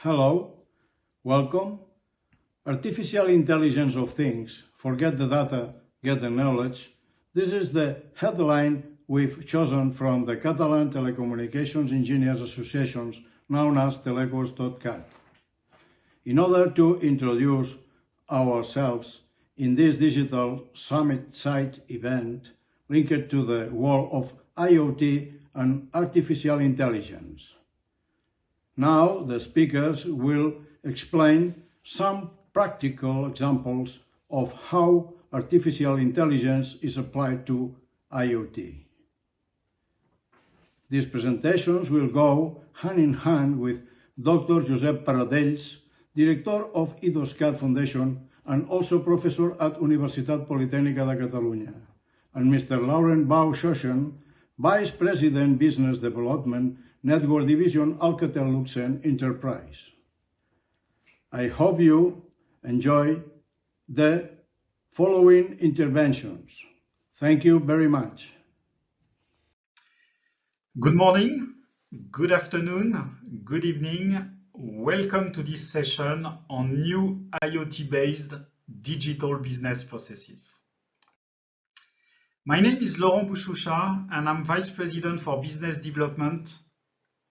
Hello, welcome. Artificial Intelligence of Things, forget the data, get the knowledge. This is the headline we've chosen from the Catalan Telecommunications Engineers Associations, known as Telecos.cat. In order to introduce ourselves in this digital summit site event linked to the world of IoT and artificial intelligence. Now the speakers will explain some practical examples of how artificial intelligence is applied to IoT. These presentations will go hand in hand with Dr. Josep Paradells, Director of IOTSWC Foundation and also Professor at Universitat Politècnica de Catalunya, and Mr. Laurent Bau-Xochen, Vice President Business Development, Network Division, Alcatel-Lucent Enterprise. I hope you enjoy the following interventions. Thank you very much. Good morning, good afternoon, good evening. Welcome to this session on new IoT-based digital business processes. My name is Laurent Bau-Xochen and I'm Vice President for Business Development,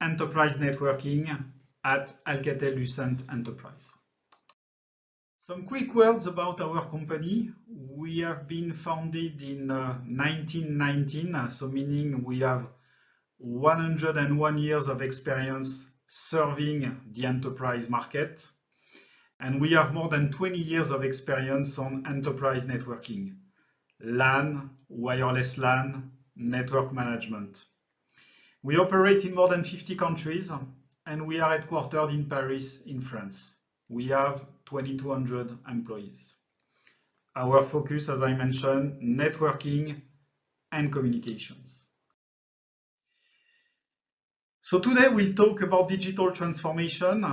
Enterprise Networking at Alcatel-Lucent Enterprise. Some quick words about our company. We have been founded in 1919, so meaning we have 101 years of experience serving the enterprise market, and we have more than 20 years of experience on enterprise networking, LAN, wireless LAN, network management. We operate in more than 50 countries, and we are headquartered in Paris, in France. We have 2,200 employees. Our focus, as I mentioned, networking and communications. So today we'll talk about digital transformation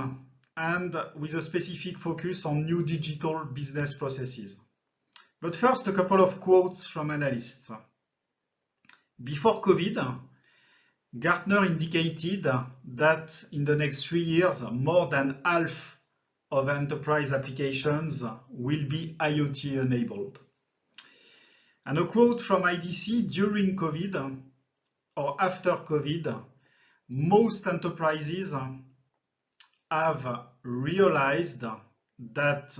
and with a specific focus on new digital business processes. But first, a couple of quotes from analysts. Before COVID, Gartner indicated that in the next 3 years, more than half of enterprise applications will be IoT enabled. And a quote from IDC: during COVID or after COVID, most enterprises have realized that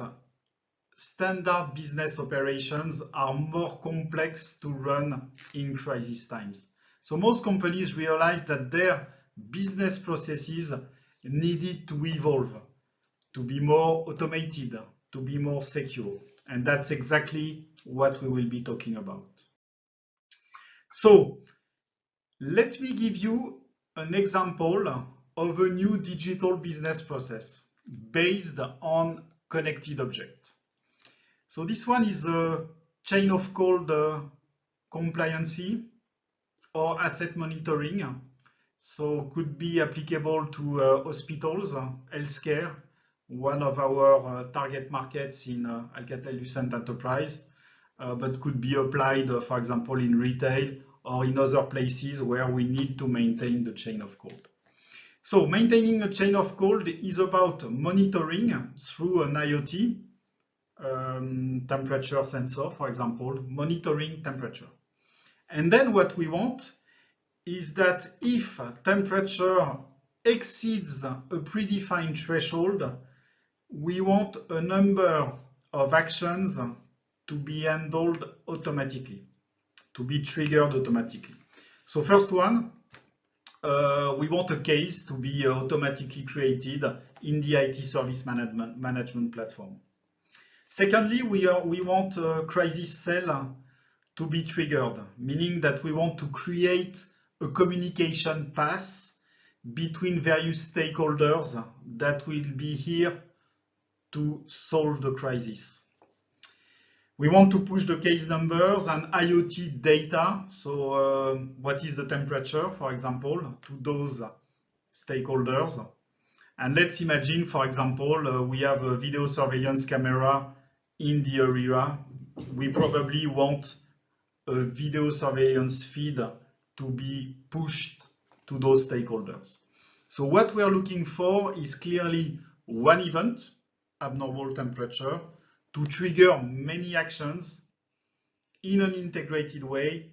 standard business operations are more complex to run in crisis times. So most companies realized that their business processes needed to evolve, to be more automated, to be more secure. And that's exactly what we will be talking about. So let me give you an example of a new digital business process based on connected object. So this one is a chain of code compliancy or asset monitoring. So could be applicable to hospitals, healthcare, one of our target markets in Alcatel-Lucent Enterprise, but could be applied, for example, in retail or in other places where we need to maintain the chain of code. So maintaining a chain of code is about monitoring through an IoT, temperature sensor, for example, monitoring temperature. And then what we want is that if temperature exceeds a predefined threshold, we want a number of actions to be handled automatically, to be triggered automatically. So first one, we want a case to be automatically created in the IT service management platform. Secondly, we want a crisis cell to be triggered, meaning that we want to create a communication path between various stakeholders that will be here to solve the crisis. We want to push the case numbers and IoT data, so what is the temperature, for example, to those stakeholders. And let's imagine, for example, we have a video surveillance camera in the area. We probably want a video surveillance feed to be pushed to those stakeholders. So what we are looking for is clearly one event, abnormal temperature, to trigger many actions in an integrated way,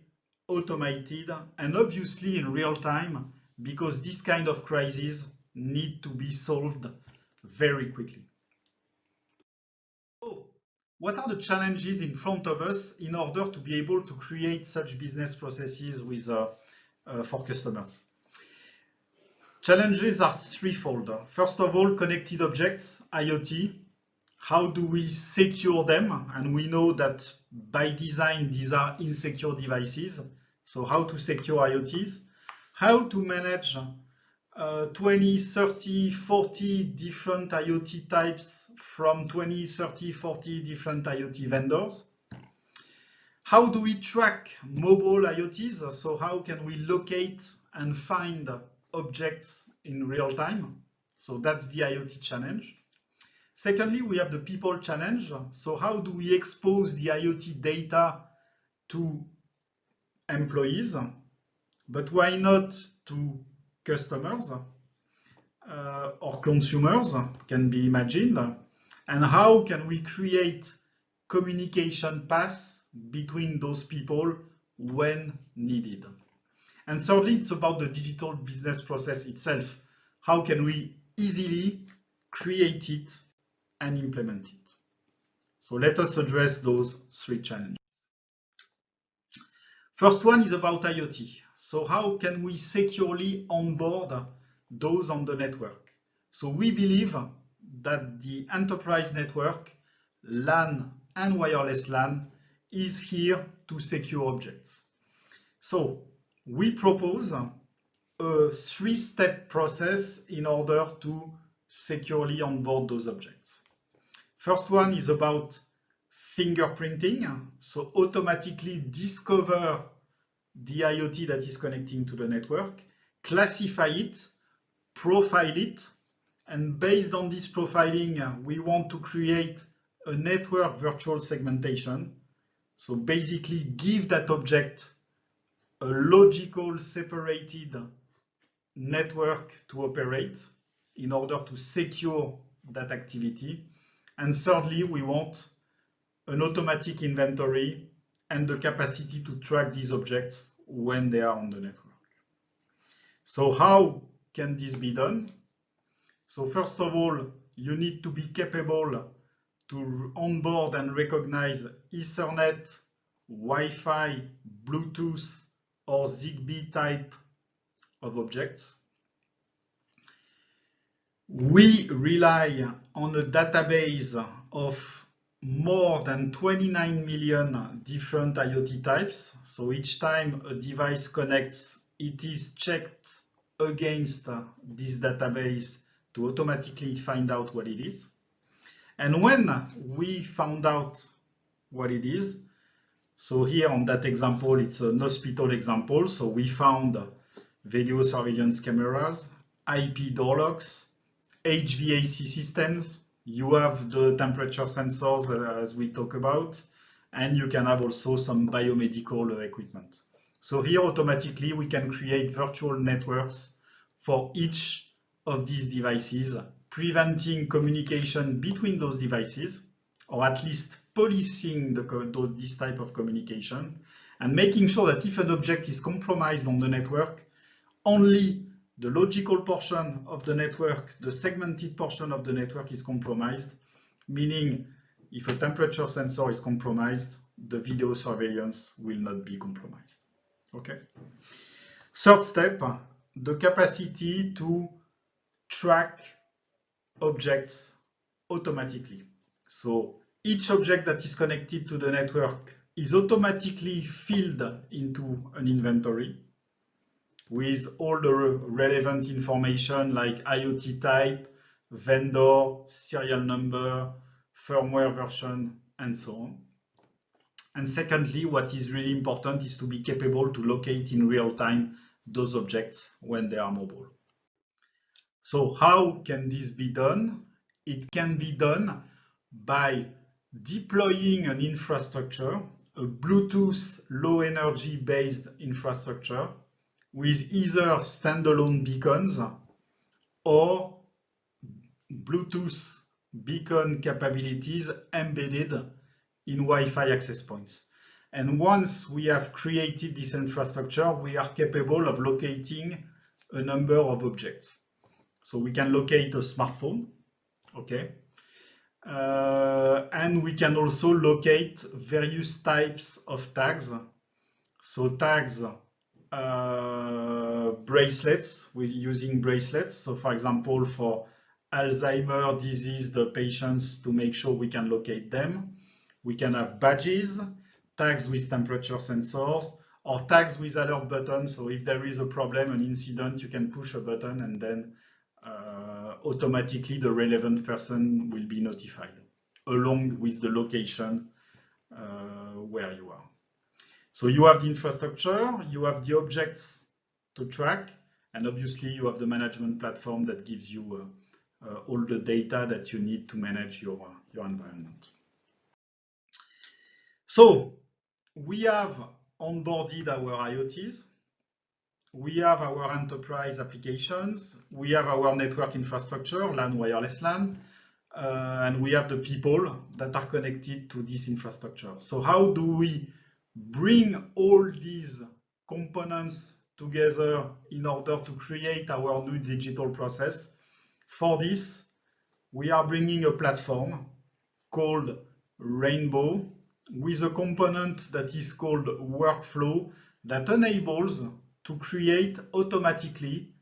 automated, and obviously in real time, because this kind of crisis need to be solved very quickly. So, what are the challenges in front of us in order to be able to create such business processes with, for customers? Challenges are threefold. First of all, connected objects, IoT. How do we secure them? And we know that by design, these are insecure devices. So how to secure IoTs? How to manage 20, 30, 40 different IoT types from 20, 30, 40 different IoT vendors? How do we track mobile IoTs? So how can we locate and find objects in real time? So that's the IoT challenge. Secondly, we have the people challenge. So how do we expose the IoT data to employees? But why not to customers or consumers, can be imagined? And how can we create communication paths between those people when needed? And thirdly, it's about the digital business process itself. How can we easily create it and implement it? So let us address those three challenges. First one is about IoT. So how can we securely onboard those on the network? So we believe that the enterprise network, LAN and wireless LAN, is here to secure objects. So we propose a three-step process in order to securely onboard those objects. First one is about fingerprinting, so automatically discover the IoT that is connecting to the network, classify it, profile it, and based on this profiling, we want to create a network virtual segmentation. So basically give that object a logical separated network to operate in order to secure that activity. And thirdly, we want an automatic inventory and the capacity to track these objects when they are on the network. So how can this be done? So first of all, you need to be capable to onboard and recognize Ethernet, Wi-Fi, Bluetooth, or Zigbee type of objects. We rely on a database of more than 29 million different IoT types. So each time a device connects, it is checked against this database to automatically find out what it is. And when we found out what it is, so here on that example, it's an hospital example. So we found video surveillance cameras, IP door locks, HVAC systems. You have the temperature sensors as we talk about, and you can have also some biomedical equipment. So here automatically we can create virtual networks for each of these devices, preventing communication between those devices, or at least policing this type of communication, and making sure that if an object is compromised on the network, only the logical portion of the network, the segmented portion of the network is compromised, meaning if a temperature sensor is compromised, the video surveillance will not be compromised. Okay. Third step, the capacity to track objects automatically. So each object that is connected to the network is automatically filled into an inventory with all the relevant information like IoT type, vendor, serial number, firmware version, and so on. And secondly, what is really important is to be capable to locate in real time those objects when they are mobile. So how can this be done? It can be done by deploying an infrastructure, a Bluetooth low energy based infrastructure with either standalone beacons or Bluetooth beacon capabilities embedded in Wi-Fi access points. And once we have created this infrastructure, we are capable of locating a number of objects. So we can locate a smartphone, okay? And we can also locate various types of tags. So tags, bracelets, with using bracelets. So for example, for Alzheimer's disease, the patients, to make sure we can locate them. We can have badges, tags with temperature sensors, or tags with alert buttons. So if there is a problem, an incident, you can push a button and then automatically the relevant person will be notified, along with the location where you are. So you have the infrastructure, you have the objects to track, and obviously you have the management platform that gives you all the data that you need to manage your environment. So we have onboarded our IoTs, we have our enterprise applications, we have our network infrastructure, LAN, wireless LAN, and we have the people that are connected to this infrastructure. So how do we bring all these components together in order to create our new digital process? For this, we are bringing a platform called Rainbow with a component that is called Workflow that enables to create automatically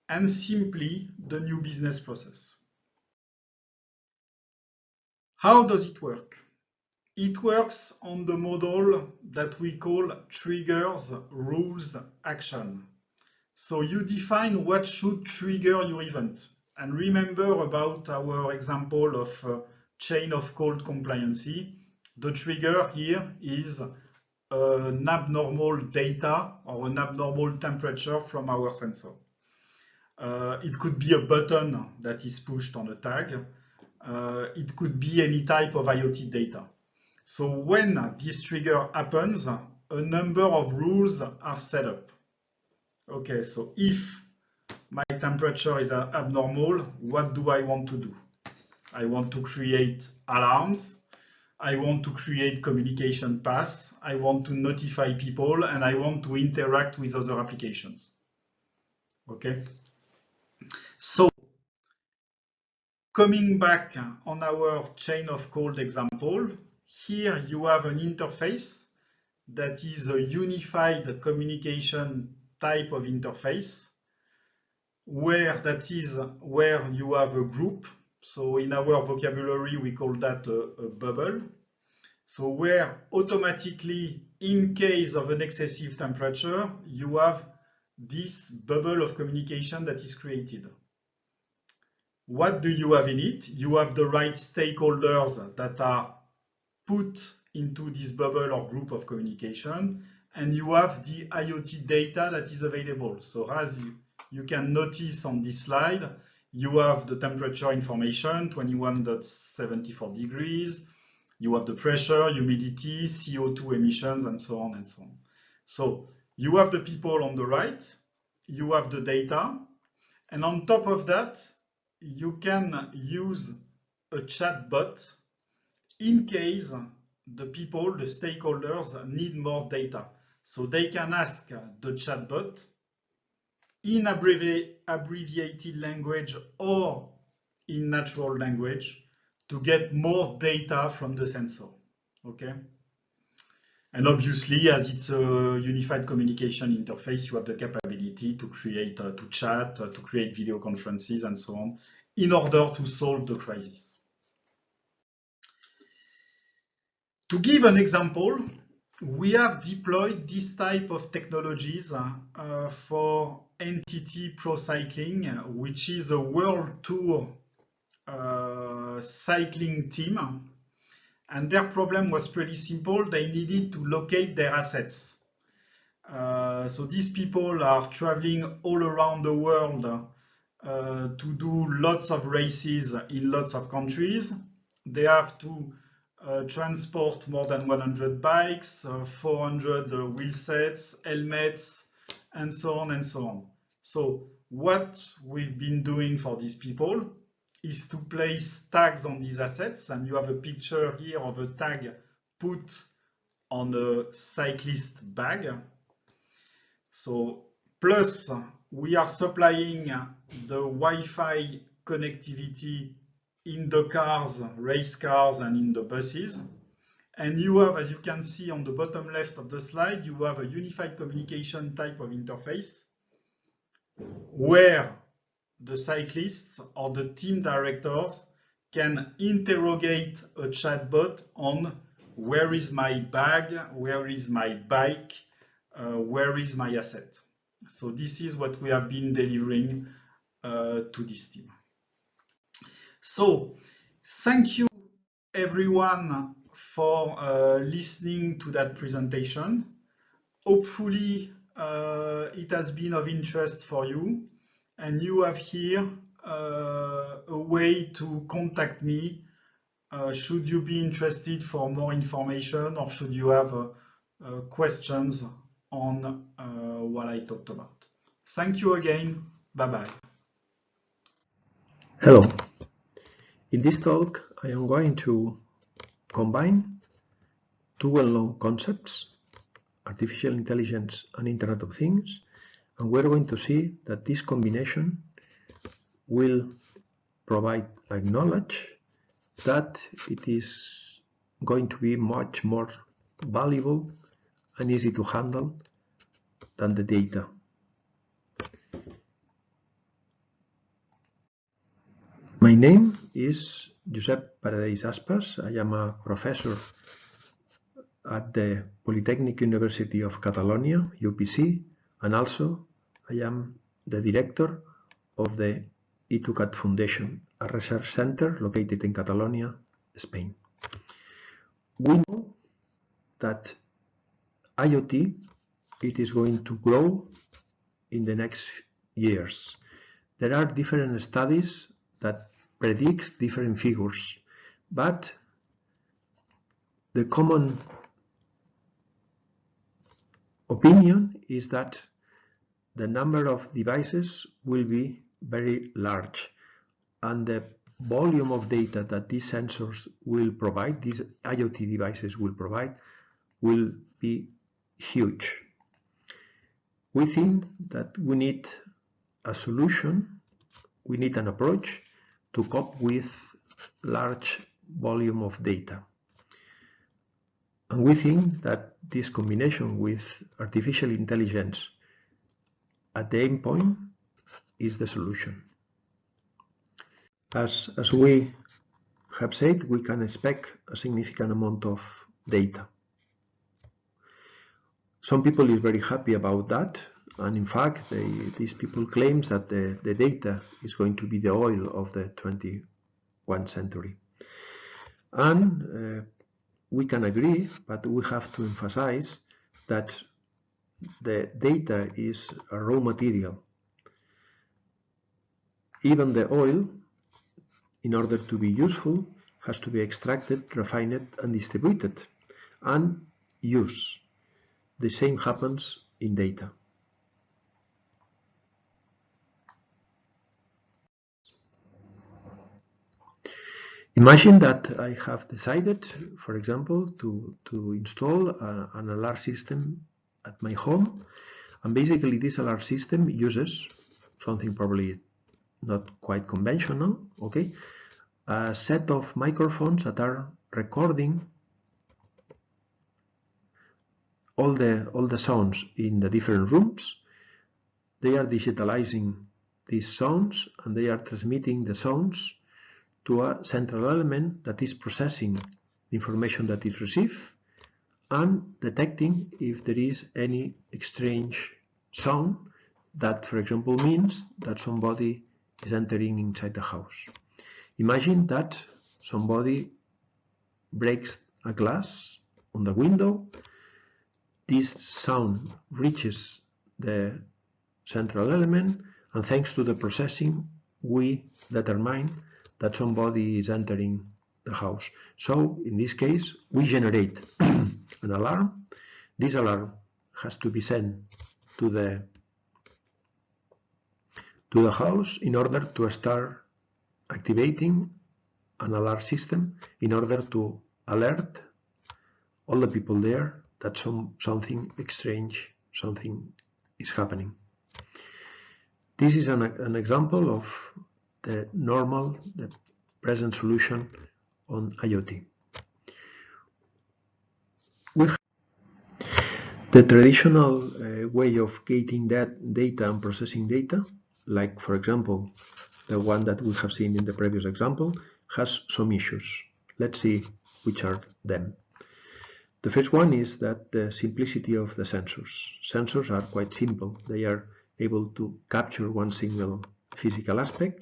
and simply the new business process. How does it work? It works on the model that we call triggers, rules, action. So you define what should trigger your event. And remember about our example of chain of code compliancy. The trigger here is an abnormal data or an abnormal temperature from our sensor. It could be a button that is pushed on a tag. It could be any type of IoT data. So when this trigger happens, a number of rules are set up. Okay, so if my temperature is abnormal, what do I want to do? I want to create alarms. I want to create communication paths. I want to notify people, and I want to interact with other applications. Okay. So coming back on our chain of code example, here you have an interface that is a unified communication type of interface, where you have a group. So in our vocabulary, we call that a bubble. So where automatically, in case of an excessive temperature, you have this bubble of communication that is created. What do you have in it? You have the right stakeholders that are put into this bubble or group of communication, and you have the IoT data that is available. So as you can notice on this slide, you have the temperature information, 21.74 degrees. You have the pressure, humidity, CO2 emissions, and so on and so on. So you have the people on the right, you have the data, and on top of that, you can use a chatbot in case the people, the stakeholders, need more data. So they can ask the chatbot in abbreviated language or in natural language to get more data from the sensor. Okay? And obviously, as it's a unified communication interface, you have the capability to create, to chat, to create video conferences, and so on, in order to solve the crisis. To give an example, we have deployed this type of technologies for entity procycling, which is a world tour cycling team. And their problem was pretty simple. They needed to locate their assets. So these people are traveling all around the world to do lots of races in lots of countries. They have to transport more than 100 bikes, 400 wheel sets, helmets, and so on and so on. So what we've been doing for these people is to place tags on these assets, and you have a picture here of a tag put on a cyclist bag. So plus we are supplying the Wi-Fi connectivity in the cars, race cars, and in the buses. And you have, as you can see on the bottom left of the slide, you have a unified communication type of interface where the cyclists or the team directors can interrogate a chatbot on where is my bag, where is my bike, where is my asset. So this is what we have been delivering to this team. So thank you everyone for listening to that presentation. Hopefully it has been of interest for you, and you have here a way to contact me should you be interested for more information, or should you have questions on what I talked about. Thank you again. Bye-bye. Hello. In this talk, I am going to combine two well-known concepts, artificial intelligence and Internet of Things, and we're going to see that this combination will provide knowledge that it is going to be much more valuable and easy to handle than the data. My name is Josep Paradeix Aspas. I am a professor at the Polytechnic University of Catalonia, UPC, and also I am the director of the I2CAT Foundation, a research center located in Catalonia, Spain. We know that IoT, it is going to grow in the next years. There are different studies that predicts different figures, but the common opinion is that the number of devices will be very large, and the volume of data that these sensors will provide, these IoT devices will provide, will be huge. We think that we need a solution, we need an approach to cope with large volume of data. And we think that this combination with artificial intelligence at the endpoint is the solution. As we have said, we can expect a significant amount of data. Some people are very happy about that, and in fact these people claim that the data is going to be the oil of the 21st century. And we can agree, but we have to emphasize that the data is a raw material. Even the oil, in order to be useful, has to be extracted, refined, and distributed, and used. The same happens in data. Imagine that I have decided, for example, to install an alarm system at my home, and basically this alarm system uses something probably not quite conventional, okay? A set of microphones that are recording all the sounds in the different rooms. They are digitalizing these sounds, and they are transmitting the sounds to a central element that is processing the information that is received and detecting if there is any strange sound that, for example, means that somebody is entering inside the house. Imagine that somebody breaks a glass on the window. This sound reaches the central element, and thanks to the processing, we determine that somebody is entering the house. So in this case, we generate an alarm. This alarm has to be sent to the to the house in order to start activating an alarm system in order to alert all the people there that something strange, something is happening. This is an example of the present solution on IoT. The traditional way of getting that data and processing data, like for example the one that we have seen in the previous example, has some issues. Let's see which are them. The first one is that the simplicity of the sensors. Sensors are quite simple. They are able to capture one single physical aspect,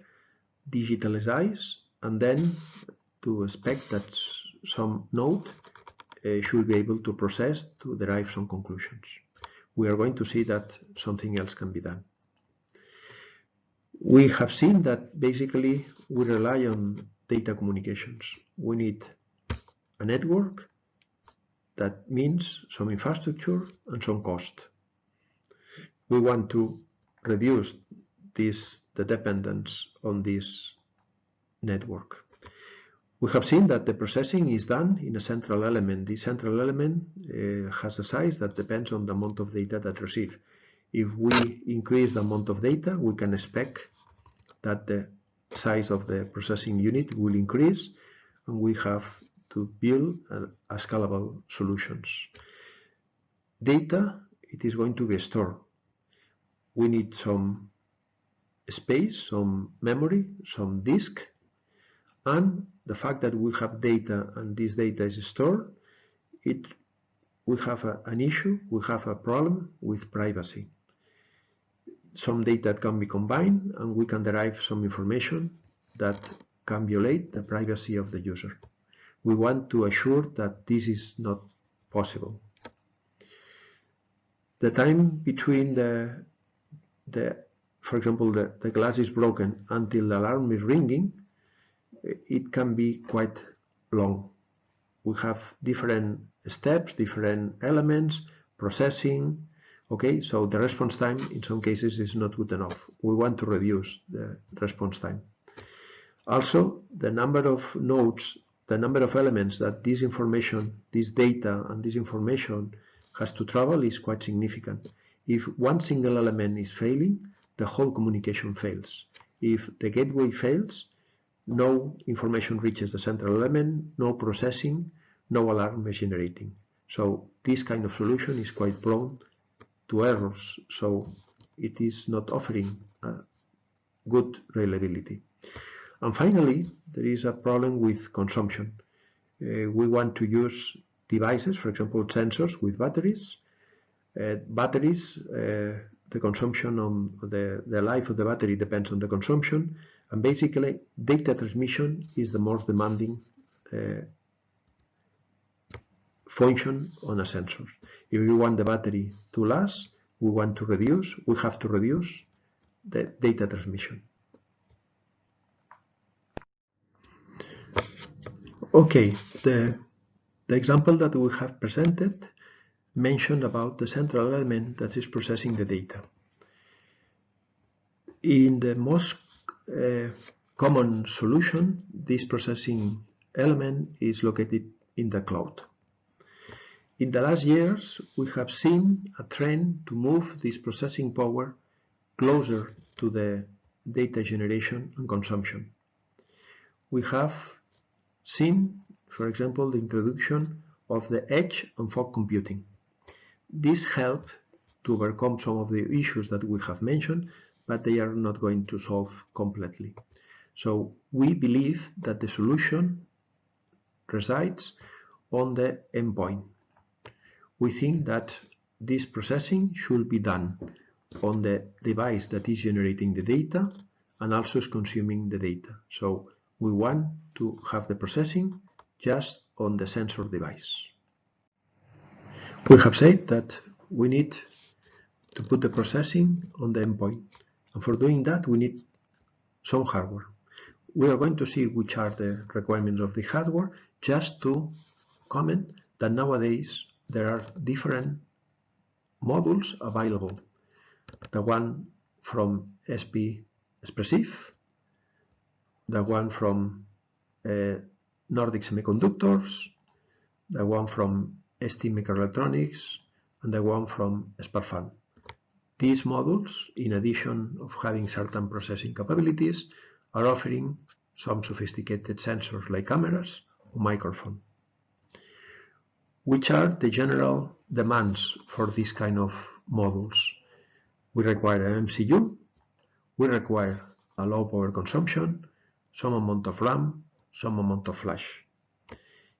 digitalize, and then to expect that some node should be able to process to derive some conclusions. We are going to see that something else can be done. We have seen that basically we rely on data communications. We need a network. That means some infrastructure and some cost. We want to reduce the dependence on this network. We have seen that the processing is done in a central element. This central element has a size that depends on the amount of data that receive. If we increase the amount of data, we can expect that the size of the processing unit will increase, and we have to build a scalable solutions. Data, it is going to be stored. We need some space, some memory, some disk, and the fact that we have data and this data is stored, we have an issue, we have a problem with privacy. Some data can be combined and we can derive some information that can violate the privacy of the user. We want to assure that this is not possible. The time between for example, the glass is broken until the alarm is ringing, it can be quite long. We have different steps, different elements, processing. Okay, so the response time in some cases is not good enough. We want to reduce the response time. Also, the number of nodes, the number of elements that this information, this data and this information has to travel is quite significant. If one single element is failing, the whole communication fails. If the gateway fails, no information reaches the central element, no processing, no alarm is generating. So this kind of solution is quite prone to errors, so it is not offering good reliability. And finally, there is a problem with consumption. We want to use devices, for example, sensors with batteries. The consumption on the life of the battery depends on the consumption, and basically data transmission is the most demanding function on a sensor. If we want the battery to last, we have to reduce the data transmission. Okay, the example that we have presented mentioned about the central element that is processing the data. In the most common solution, this processing element is located in the cloud. In the last years, we have seen a trend to move this processing power closer to the data generation and consumption. We have seen, for example, the introduction of the edge and fog computing. This helps to overcome some of the issues that we have mentioned, but they are not going to solve completely. So we believe that the solution resides on the endpoint. We think that this processing should be done on the device that is generating the data and also is consuming the data. So we want to have the processing just on the sensor device. We have said that we need to put the processing on the endpoint, and for doing that we need some hardware. We are going to see which are the requirements of the hardware, just to comment that nowadays there are different modules available. The one from SP Expressive, the one from Nordic Semiconductors, the one from ST Microelectronics, and the one from Sparfan. These modules, in addition of having certain processing capabilities, are offering some sophisticated sensors like cameras or microphone. Which are the general demands for this kind of modules? We require an MCU, we require a low power consumption, some amount of RAM, some amount of flash.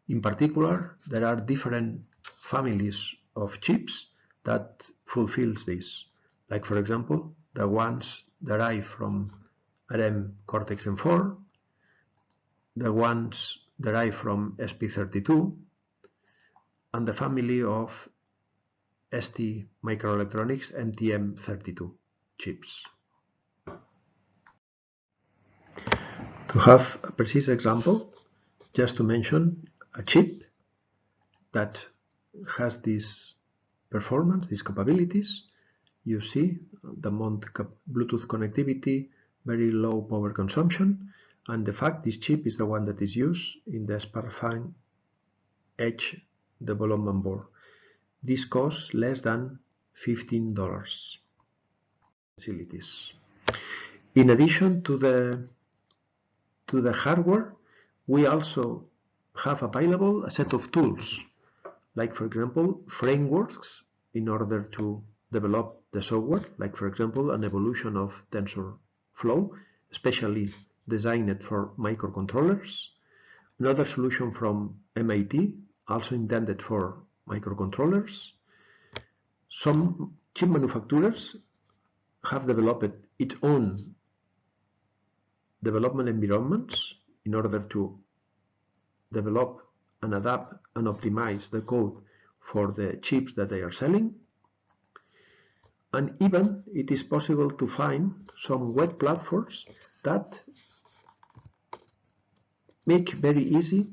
In particular, there are different families of chips that fulfills this. Like for example, the ones derived from ARM Cortex-M4, the ones derived from SP32, and the family of ST Microelectronics MTM32 chips. To have a precise example, just to mention a chip that has this performance, these capabilities. You see the Bluetooth connectivity, very low power consumption, and the fact this chip is the one that is used in the Sparfan Edge development board. This costs less than $15. Facilities. In addition to the hardware, we also have available a set of tools, like for example frameworks in order to develop the software, like for example an evolution of TensorFlow, especially designed for microcontrollers. Another solution from MIT, also intended for microcontrollers. Some chip manufacturers have developed its own development environments in order to develop and adapt and optimize the code for the chips that they are selling. And even it is possible to find some web platforms that make very easy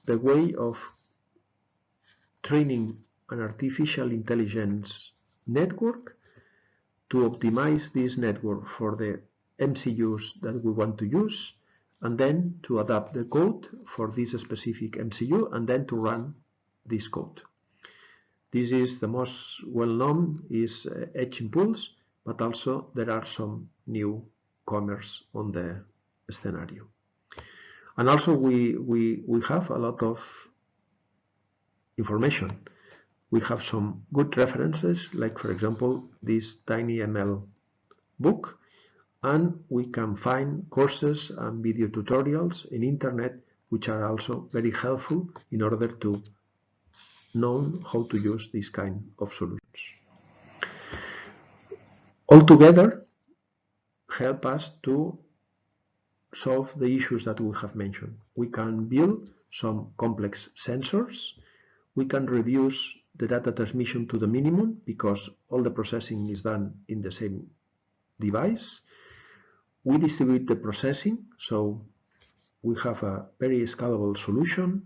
the way of training an artificial intelligence network to optimize this network for the MCUs that we want to use, and then to adapt the code for this specific MCU, and then to run this code. This is the most well-known is Edge Impulse, but also there are some newcomers on the scenario. And also we have a lot of information. We have some good references, like for example this TinyML book, and we can find courses and video tutorials in internet which are also very helpful in order to know how to use this kind of solutions. Altogether, help us to solve the issues that we have mentioned. We can build some complex sensors. We can reduce the data transmission to the minimum because all the processing is done in the same device. We distribute the processing, so we have a very scalable solution.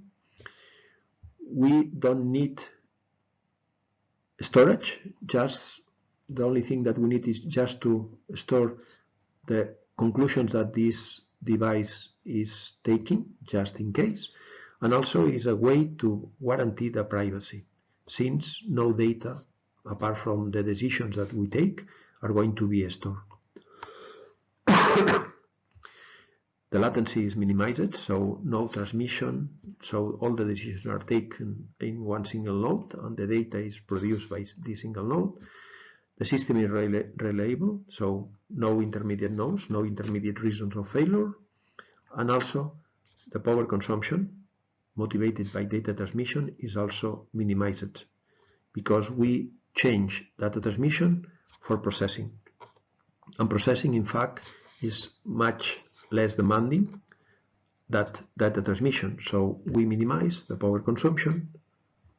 We don't need storage, just the only thing that we need is just to store the conclusions that this device is taking, just in case. And also is a way to guarantee the privacy, since no data, apart from the decisions that we take, are going to be stored. The latency is minimized, so no transmission, so all the decisions are taken in one single node and the data is produced by this single node. The system is reliable, so no intermediate nodes, no intermediate reasons of failure, and also the power consumption motivated by data transmission is also minimized because we change data transmission for processing. And processing, in fact, is much less demanding than data transmission, so we minimize the power consumption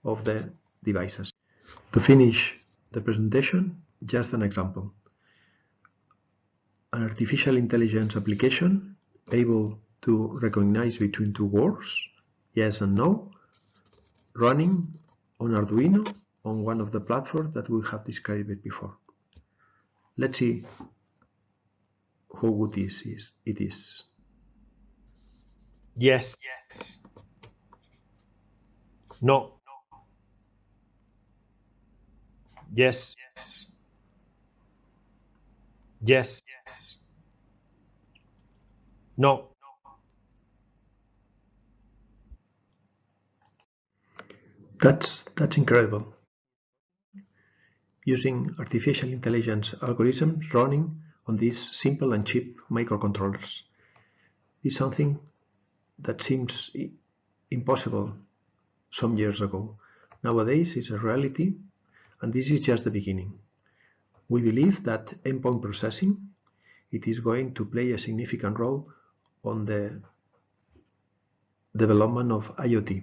of the devices. To finish the presentation, just an example. An artificial intelligence application able to recognize between two words, yes and no, running on Arduino on one of the platforms that we have described before. Let's see how good it is. Yes. No. Yes. Yes. No. That's incredible. Using artificial intelligence algorithms running on these simple and cheap microcontrollers. This is something that seems impossible some years ago. Nowadays it's a reality, and this is just the beginning. We believe that endpoint processing it is going to play a significant role on the development of IoT.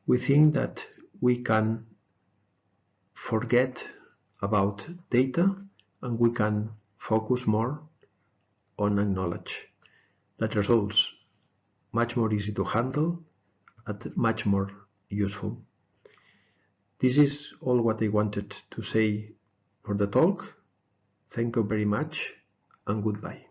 We think that we can forget about data and we can focus more on knowledge. That results much more easy to handle and much more useful. This is all what I wanted to say for the talk. Thank you very much and goodbye.